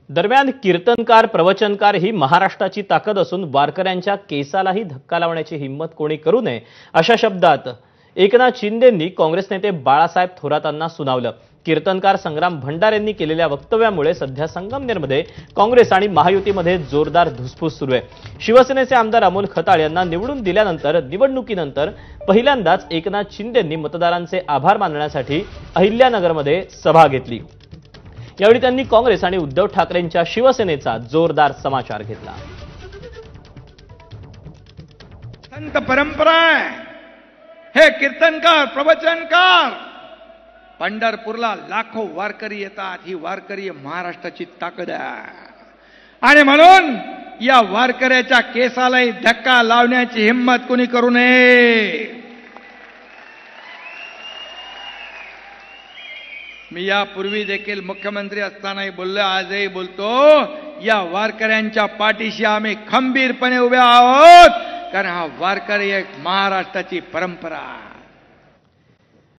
दरम्यान कीर्तनकार प्रवचनकार ही महाराष्ट्राची ताकद असून वारकऱ्यांच्या केसालाही धक्का लावण्याची हिंमत कोणी करू नये अशा शब्दात एकनाथ शिंदेंनी काँग्रेस नेते बाळासाहेब थोरातांना सुनावलं। कीर्तनकार संग्राम भंडारेंनी केलेल्या वक्तव्यामुळे सध्या संगमनेरमध्ये काँग्रेस आणि महायुतीमध्ये जोरदार धुसफूस सुरू आहे। शिवसेनेचे आमदार अमोल खताळ यांना निवडून दिल्यानंतर निवडणुकीनंतर पहिल्यांदाच एकनाथ शिंदेंनी मतदारांचे आभार मानण्यासाठी अहिल्यानगरमध्ये सभा घेतली। यावेळी त्यांनी काँग्रेस आणि उद्धव ठाकरेंच्या शिवसेनेचा जोरदार समाचार घेतला। संत परंपरा हे कीर्तनकार प्रवचनकार पंढरपूरला लाखो वारकरी येतात। ही वारकरी महाराष्ट्राची ताकद आहे आणि म्हणून या वारकऱ्याच्या केसालाही धक्का लावण्याची हिंमत कोणी करू नये। मी यापूर्वी देखील मुख्यमंत्री असतानाही बोललो, आजही बोलतो, या वारकऱ्यांच्या पाठीशी आम्ही खंबीरपणे उभे आहोत, कारण हा वारकरी एक महाराष्ट्राची परंपरा आहे।